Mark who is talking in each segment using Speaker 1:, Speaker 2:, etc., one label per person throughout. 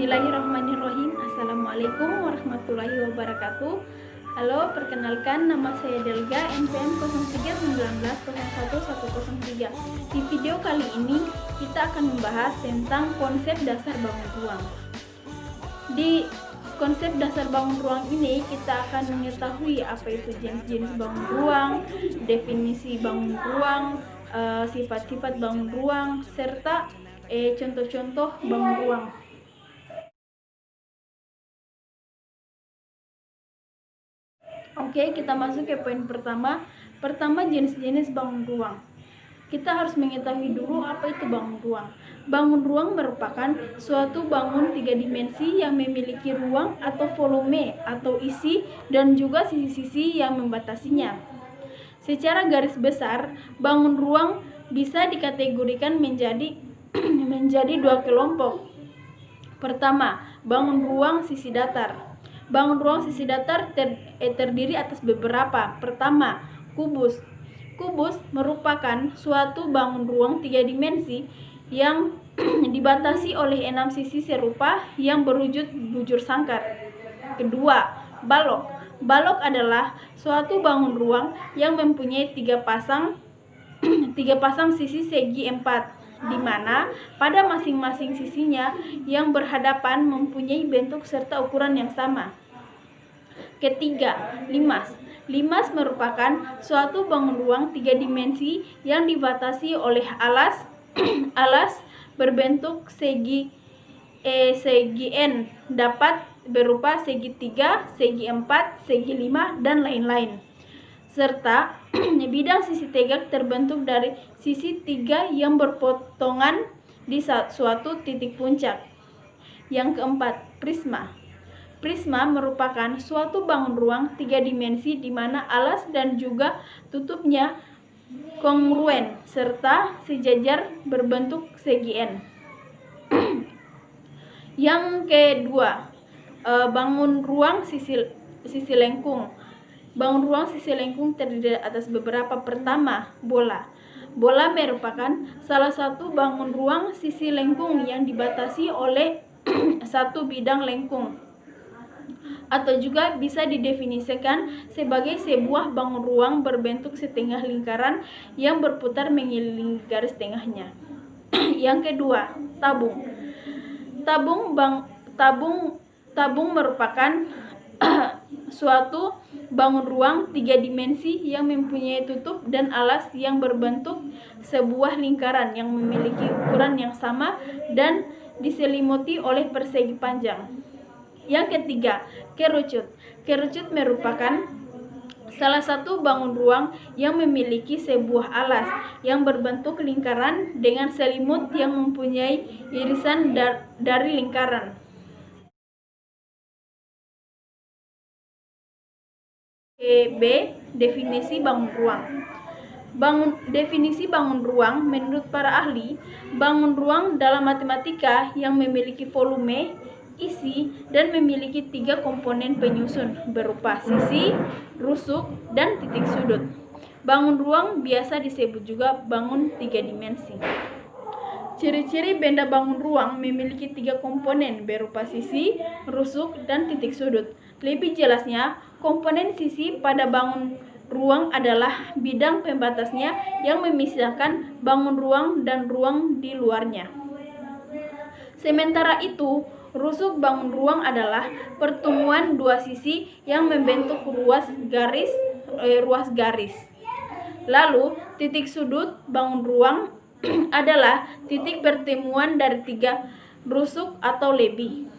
Speaker 1: Bismillahirrahmanirrahim. Assalamualaikum warahmatullahi wabarakatuh. Halo, perkenalkan nama saya Delga, NPM 0319011103. Di video kali ini kita akan membahas tentang konsep dasar bangun ruang. Di konsep dasar bangun ruang ini kita akan mengetahui apa itu jenis-jenis bangun ruang, definisi bangun ruang, sifat-sifat bangun ruang, serta contoh-contoh bangun ruang. Oke, kita masuk ke poin pertama. Pertama, jenis-jenis bangun ruang. Kita harus mengetahui dulu apa itu bangun ruang. Bangun ruang merupakan suatu bangun tiga dimensi yang memiliki ruang atau volume atau isi dan juga sisi-sisi yang membatasinya. Secara garis besar, bangun ruang bisa dikategorikan menjadi dua kelompok. Pertama, bangun ruang sisi datar. Bangun ruang sisi datar terdiri atas beberapa. Pertama, kubus. Kubus merupakan suatu bangun ruang tiga dimensi yang dibatasi oleh 6 sisi serupa yang berwujud bujur sangkar. Kedua, balok. Balok adalah suatu bangun ruang yang mempunyai tiga pasang sisi segi 4, di mana pada masing-masing sisinya yang berhadapan mempunyai bentuk serta ukuran yang sama. Ketiga, limas. Limas merupakan suatu bangun ruang tiga dimensi yang dibatasi oleh alas berbentuk segi N, dapat berupa segi 3, segi 4, segi 5, dan lain-lain. Serta bidang sisi tegak terbentuk dari sisi 3 yang berpotongan di suatu titik puncak. Yang keempat, prisma. Prisma merupakan suatu bangun ruang tiga dimensi di mana alas dan juga tutupnya kongruen serta sejajar berbentuk segi N. Yang kedua, bangun ruang sisi lengkung. Bangun ruang sisi lengkung terdiri atas beberapa. Pertama, bola. Bola merupakan salah satu bangun ruang sisi lengkung yang dibatasi oleh satu bidang lengkung, atau juga bisa didefinisikan sebagai sebuah bangun ruang berbentuk setengah lingkaran yang berputar mengelilingi garis tengahnya. Yang kedua, tabung. Tabung merupakan suatu bangun ruang tiga dimensi yang mempunyai tutup dan alas yang berbentuk sebuah lingkaran yang memiliki ukuran yang sama dan diselimuti oleh persegi panjang. Yang ketiga, kerucut. Kerucut merupakan salah satu bangun ruang yang memiliki sebuah alas yang berbentuk lingkaran dengan selimut yang mempunyai irisan dari lingkaran. B. Definisi bangun ruang. Definisi bangun ruang menurut para ahli, bangun ruang dalam matematika yang memiliki volume, isi, dan memiliki tiga komponen penyusun berupa sisi, rusuk, dan titik sudut. Bangun ruang biasa disebut juga bangun tiga dimensi. Ciri-ciri benda bangun ruang memiliki tiga komponen berupa sisi, rusuk, dan titik sudut. Lebih jelasnya, komponen sisi pada bangun ruang adalah bidang pembatasnya yang memisahkan bangun ruang dan ruang di luarnya. Sementara itu, rusuk bangun ruang adalah pertemuan dua sisi yang membentuk ruas garis. Lalu, titik sudut bangun ruang adalah titik pertemuan dari tiga rusuk atau lebih.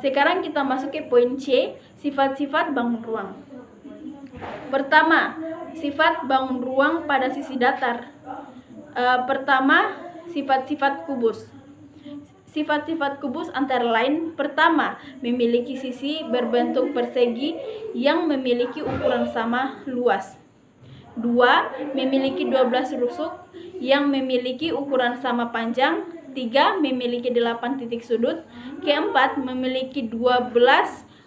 Speaker 1: Sekarang kita masuk ke poin C, sifat-sifat bangun ruang. Pertama, sifat bangun ruang pada sisi datar. Pertama, sifat-sifat kubus. Sifat-sifat kubus antara lain: pertama, memiliki sisi berbentuk persegi yang memiliki ukuran sama luas. 2. Memiliki 12 rusuk yang memiliki ukuran sama panjang. 3. Memiliki 8 titik sudut. Keempat, memiliki 12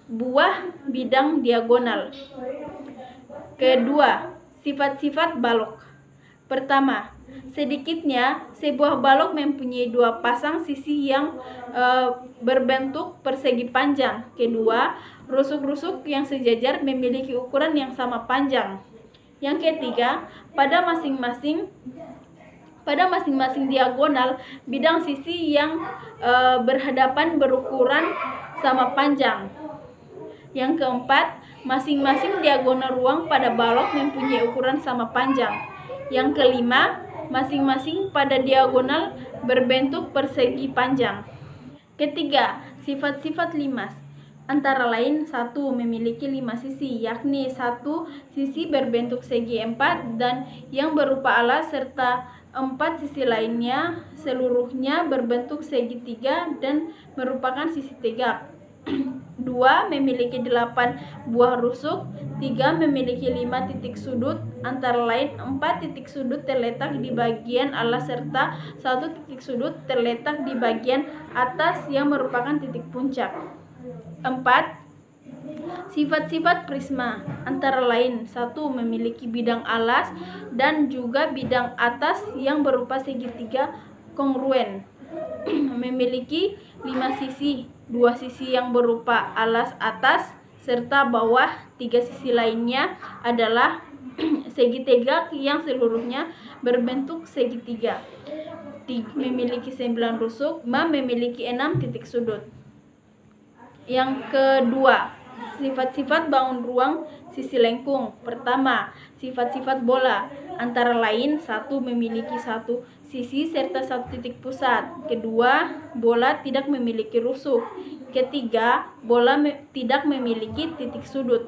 Speaker 1: buah bidang diagonal. Kedua, sifat-sifat balok. Pertama, Sedikitnya, sebuah balok mempunyai dua pasang sisi yang berbentuk persegi panjang. Kedua, rusuk-rusuk yang sejajar memiliki ukuran yang sama panjang. Yang ketiga, pada masing-masing diagonal, bidang sisi yang berhadapan berukuran sama panjang. Yang keempat, masing-masing diagonal ruang pada balok mempunyai ukuran sama panjang. Yang kelima, masing-masing pada diagonal berbentuk persegi panjang. Ketiga, sifat-sifat limas. Antara lain, 1. Memiliki 5 sisi, yakni 1 sisi berbentuk segi 4 dan yang berupa alas, serta 4 sisi lainnya seluruhnya berbentuk segi 3 dan merupakan sisi tegak. 2. Memiliki 8 buah rusuk. 3. Memiliki 5 titik sudut, antara lain 4 titik sudut terletak di bagian alas serta 1 titik sudut terletak di bagian atas yang merupakan titik puncak. 4. Sifat-sifat prisma, antara lain 1. Memiliki bidang alas dan juga bidang atas yang berupa segitiga kongruen. Memiliki 5 sisi, 2 sisi yang berupa alas atas serta bawah, 3 sisi lainnya adalah segi tegak yang seluruhnya berbentuk segitiga. Memiliki 9 rusuk, memiliki 6 titik sudut. Yang kedua, sifat-sifat bangun ruang sisi lengkung. Pertama, sifat-sifat bola, antara lain 1. Memiliki 1 sisi serta 1 titik pusat. Kedua, bola tidak memiliki rusuk. Ketiga, bola tidak memiliki titik sudut.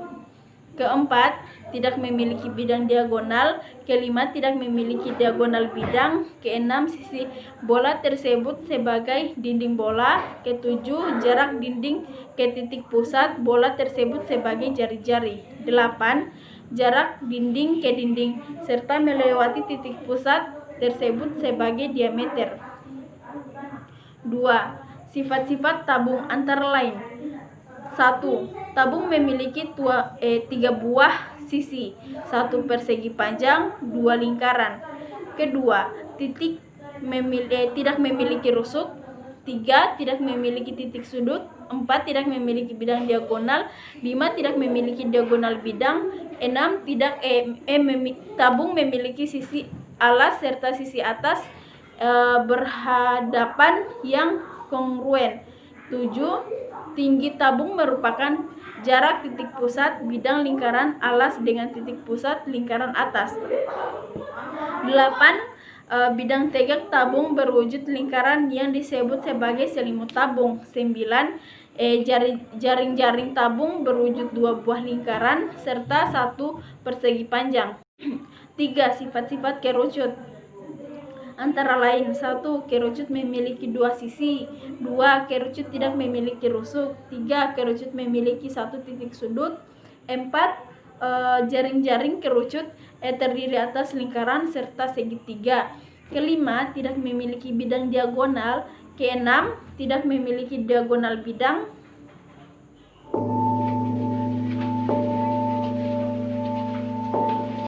Speaker 1: Keempat, tidak memiliki bidang diagonal. Kelima, tidak memiliki diagonal bidang. Keenam, sisi bola tersebut sebagai dinding bola. Ketujuh, jarak dinding ke titik pusat bola tersebut sebagai jari-jari. 8. Jarak dinding ke dinding serta melewati titik pusat tersebut sebagai diameter. 2. Sifat-sifat tabung, antara lain 1. Tabung memiliki 3 buah sisi, 1 persegi panjang, 2 lingkaran. Kedua, tidak memiliki rusuk. 3. Tidak memiliki titik sudut. 4. Tidak memiliki bidang diagonal. 5. Tidak memiliki diagonal bidang. 6. Tabung memiliki sisi alas serta sisi atas berhadapan yang kongruen. 7. Tinggi tabung merupakan jarak titik pusat bidang lingkaran alas dengan titik pusat lingkaran atas. 8. Bidang tegak tabung berwujud lingkaran yang disebut sebagai selimut tabung. 9. Jaring-jaring tabung berwujud 2 buah lingkaran serta 1 persegi panjang. 3. Sifat-sifat kerucut, antara lain 1. Kerucut memiliki 2 sisi. 2. Kerucut tidak memiliki rusuk. 3. Kerucut memiliki 1 titik sudut. 4. Jaring-jaring kerucut terdiri atas lingkaran serta segitiga. Kelima, tidak memiliki bidang diagonal. Keenam, tidak memiliki diagonal bidang.